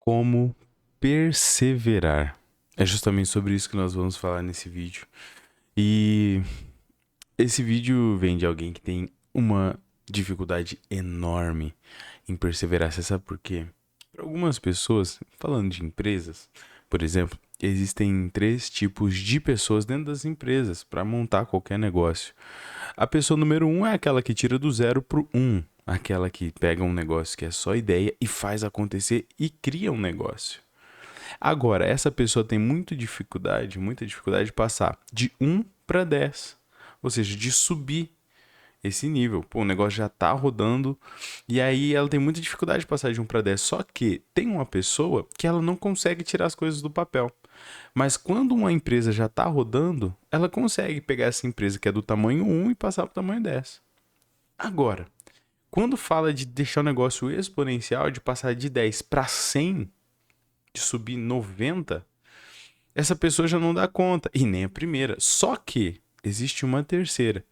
Como perseverar. É justamente sobre isso que nós vamos falar nesse vídeo. E esse vídeo vem de alguém que tem uma dificuldade enorme em perseverar. Você sabe por quê? Para algumas pessoas, falando de empresas, por exemplo, existem três tipos de pessoas dentro das empresas para montar qualquer negócio. A pessoa número um é aquela que tira do zero pro um. Aquela que pega um negócio que é só ideia e faz acontecer e cria um negócio. Agora, essa pessoa tem muita dificuldade de passar de um para 10. Ou seja, de subir esse nível. Pô, o negócio já tá rodando e aí ela tem muita dificuldade de passar de um para 10. Só que tem uma pessoa que ela não consegue tirar as coisas do papel. Mas quando uma empresa já tá rodando, ela consegue pegar essa empresa que é do tamanho um e passar para o tamanho 10. Agora, quando fala de deixar o negócio exponencial, de passar de 10 para 100, de subir 90, essa pessoa já não dá conta. E nem a primeira. Só que existe uma terceira,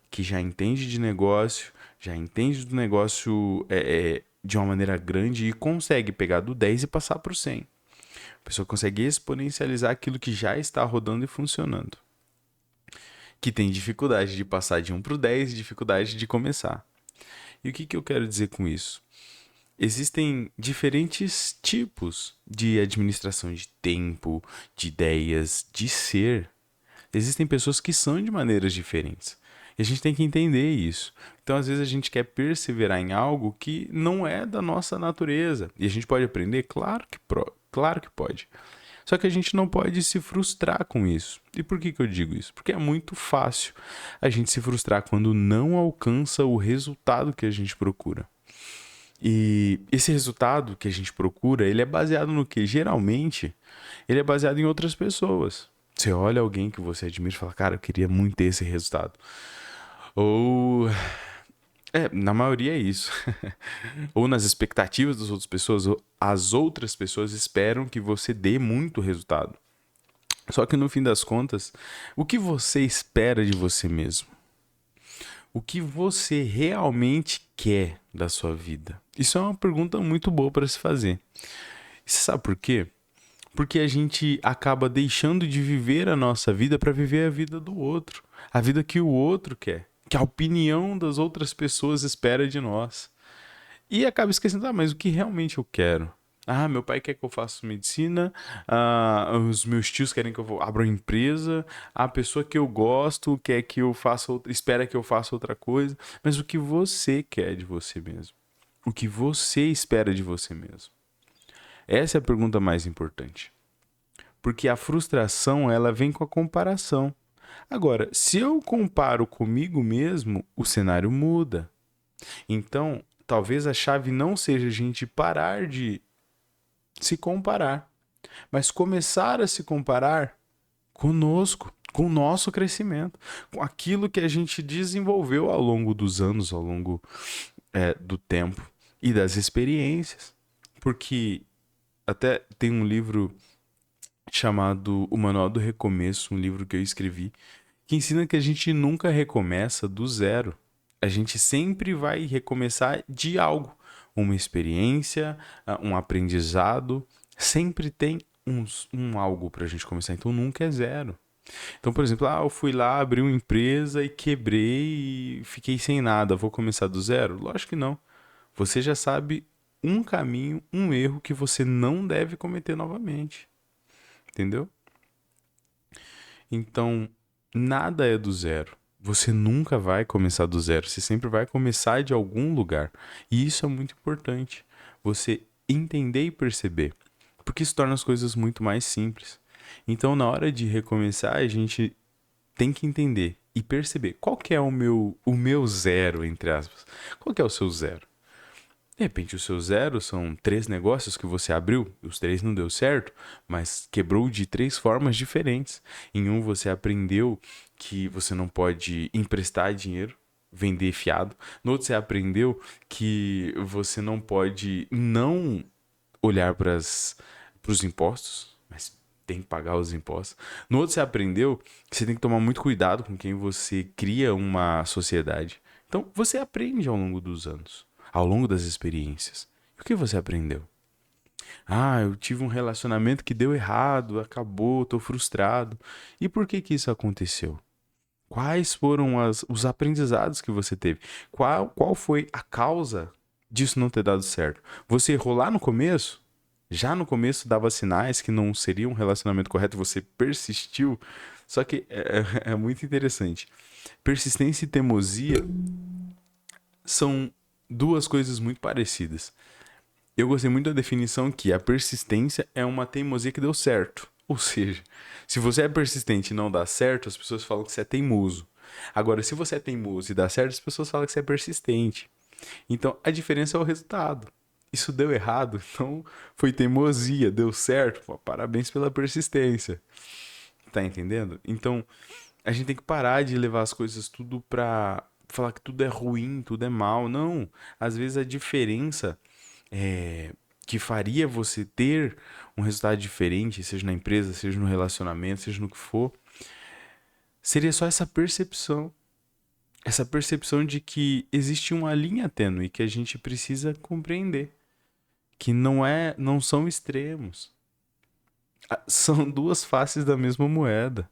que já entende de negócio, já entende do negócio de uma maneira grande e consegue pegar do 10 e passar para o 100. A pessoa consegue exponencializar aquilo que já está rodando e funcionando. Que tem dificuldade de passar de um para o 10 e dificuldade de começar. E o que eu quero dizer com isso? Existem diferentes tipos de administração de tempo, de ideias, de ser. Existem pessoas que são de maneiras diferentes. E a gente tem que entender isso. Então, às vezes, a gente quer perseverar em algo que não é da nossa natureza. E a gente pode aprender? Claro que pode. Só que a gente não pode se frustrar com isso. E por que eu digo isso? Porque é muito fácil a gente se frustrar quando não alcança o resultado que a gente procura. E esse resultado que a gente procura, ele é baseado no que? Geralmente, ele é baseado em outras pessoas. Você olha alguém que você admira e fala, cara, eu queria muito ter esse resultado. Ou. Na maioria é isso. Ou nas expectativas das outras pessoas, as outras pessoas esperam que você dê muito resultado. Só que no fim das contas, o que você espera de você mesmo? O que você realmente quer da sua vida? Isso é uma pergunta muito boa para se fazer. E você sabe por quê? Porque a gente acaba deixando de viver a nossa vida para viver a vida do outro, a vida que o outro quer, que a opinião das outras pessoas espera de nós. E acaba esquecendo, mas o que realmente eu quero? Ah, meu pai quer que eu faça medicina, os meus tios querem que eu abra uma empresa, a pessoa que eu gosto quer que eu faça outra, espera que eu faça outra coisa, mas o que você quer de você mesmo? O que você espera de você mesmo? Essa é a pergunta mais importante. Porque a frustração, ela vem com a comparação. Agora, se eu comparo comigo mesmo, o cenário muda. Então, talvez a chave não seja a gente parar de se comparar, mas começar a se comparar conosco, com o nosso crescimento, com aquilo que a gente desenvolveu ao longo dos anos, ao longo do tempo e das experiências. Porque até tem um livro chamado O Manual do Recomeço, um livro que eu escrevi, que ensina que a gente nunca recomeça do zero. A gente sempre vai recomeçar de algo, uma experiência, um aprendizado, sempre tem um algo para a gente começar, então nunca é zero. Então, por exemplo, eu fui lá, abri uma empresa e quebrei e fiquei sem nada, vou começar do zero? Lógico que não. Você já sabe um caminho, um erro que você não deve cometer novamente, entendeu? Então, nada é do zero. Você nunca vai começar do zero, você sempre vai começar de algum lugar. E isso é muito importante. Você entender e perceber, porque isso torna as coisas muito mais simples. Então, na hora de recomeçar, a gente tem que entender e perceber qual que é o meu zero, entre aspas. Qual que é o seu zero? De repente, o seu zero são 3 negócios que você abriu, os 3 não deu certo, mas quebrou de 3 formas diferentes. Em um, você aprendeu que você não pode emprestar dinheiro, vender fiado. No outro, você aprendeu que você não pode não olhar para os impostos, mas tem que pagar os impostos. No outro, você aprendeu que você tem que tomar muito cuidado com quem você cria uma sociedade. Então, você aprende ao longo dos anos, ao longo das experiências. E o que você aprendeu? Ah, eu tive um relacionamento que deu errado, acabou, tô frustrado. E por que que isso aconteceu? Quais foram os aprendizados que você teve? Qual foi a causa disso não ter dado certo? Você errou lá no começo? Já no começo dava sinais que não seria um relacionamento correto, você persistiu. Só que é muito interessante. Persistência e teimosia são duas coisas muito parecidas. Eu gostei muito da definição que a persistência é uma teimosia que deu certo. Ou seja, se você é persistente e não dá certo, as pessoas falam que você é teimoso. Agora, se você é teimoso e dá certo, as pessoas falam que você é persistente. Então, a diferença é o resultado. Isso deu errado, então foi teimosia, deu certo. Pô, parabéns pela persistência. Tá entendendo? Então, a gente tem que parar de levar as coisas tudo pra falar que tudo é ruim, tudo é mal. Não. Às vezes a diferença é, que faria você ter um resultado diferente, seja na empresa, seja no relacionamento, seja no que for, seria só essa percepção. Essa percepção de que existe uma linha tênue que a gente precisa compreender, que não são extremos. São duas faces da mesma moeda.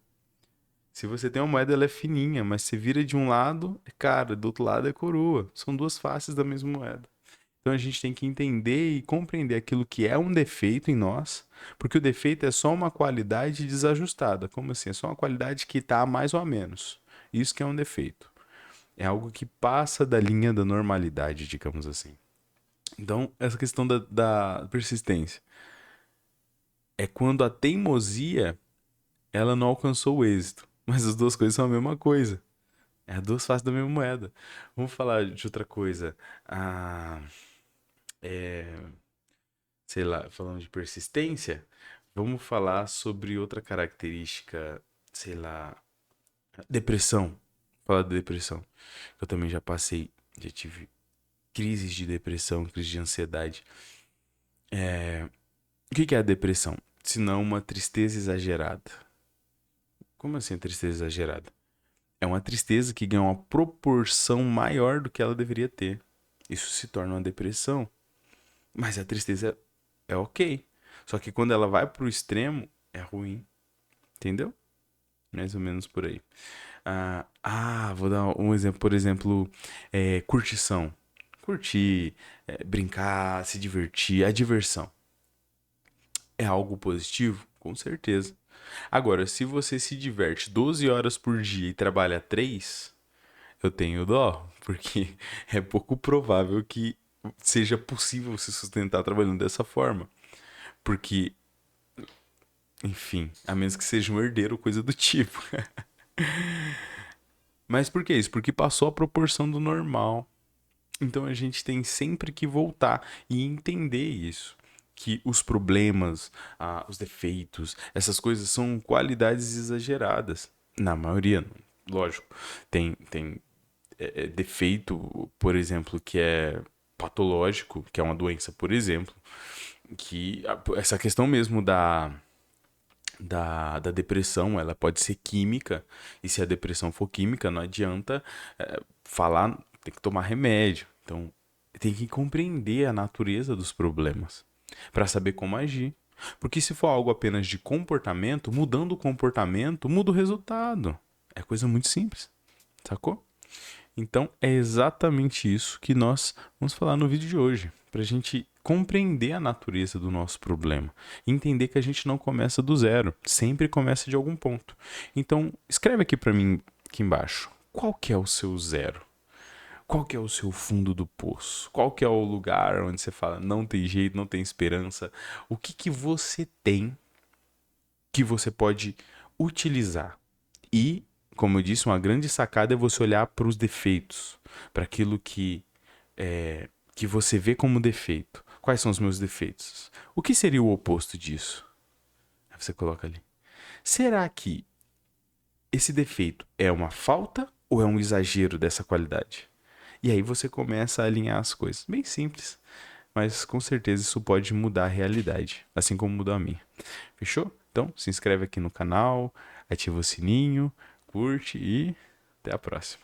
Se você tem uma moeda, ela é fininha, mas se vira de um lado, é cara, do outro lado é coroa. São duas faces da mesma moeda. Então a gente tem que entender e compreender aquilo que é um defeito em nós, porque o defeito é só uma qualidade desajustada. Como assim? É só uma qualidade que está a mais ou a menos. Isso que é um defeito. É algo que passa da linha da normalidade, digamos assim. Então, essa questão da persistência é quando a teimosia ela não alcançou o êxito. Mas as duas coisas são a mesma coisa. É as duas faces da mesma moeda. Vamos falar de outra coisa. Ah, é, sei lá, falando de persistência, vamos falar sobre outra característica, sei lá, depressão. Falar de depressão. Eu também já passei, já tive crises de depressão, crises de ansiedade. O que é a depressão? Se não uma tristeza exagerada. Como assim tristeza exagerada? É uma tristeza que ganha uma proporção maior do que ela deveria ter. Isso se torna uma depressão. Mas a tristeza é ok. Só que quando ela vai pro extremo, é ruim. Entendeu? Mais ou menos por aí. Vou dar um exemplo. Por exemplo, curtição. Curtir, brincar, se divertir. A diversão é algo positivo? Com certeza. Agora, se você se diverte 12 horas por dia e trabalha 3, eu tenho dó, porque é pouco provável que seja possível se sustentar trabalhando dessa forma. Porque, enfim, a menos que seja um herdeiro ou coisa do tipo. Mas por que isso? Porque passou a proporção do normal. Então a gente tem sempre que voltar e entender isso. Que os problemas, os defeitos, essas coisas são qualidades exageradas. Na maioria, lógico. Tem defeito, por exemplo, que é patológico, que é uma doença, por exemplo, que essa questão mesmo da depressão, ela pode ser química, e se a depressão for química, não adianta falar, tem que tomar remédio. Então, tem que compreender a natureza dos problemas para saber como agir. Porque se for algo apenas de comportamento, mudando o comportamento, muda o resultado. É coisa muito simples, sacou? Então é exatamente isso que nós vamos falar no vídeo de hoje, para a gente compreender a natureza do nosso problema, entender que a gente não começa do zero, sempre começa de algum ponto. Então escreve aqui para mim aqui embaixo, qual que é o seu zero? Qual que é o seu fundo do poço? Qual que é o lugar onde você fala não tem jeito, não tem esperança? O que que você tem que você pode utilizar? E, como eu disse, uma grande sacada é você olhar para os defeitos, para aquilo que você vê como defeito. Quais são os meus defeitos? O que seria o oposto disso? Aí você coloca ali. Será que esse defeito é uma falta ou é um exagero dessa qualidade? E aí você começa a alinhar as coisas. Bem simples, mas com certeza isso pode mudar a realidade, assim como mudou a minha. Fechou? Então, se inscreve aqui no canal, ativa o sininho, curte e até a próxima.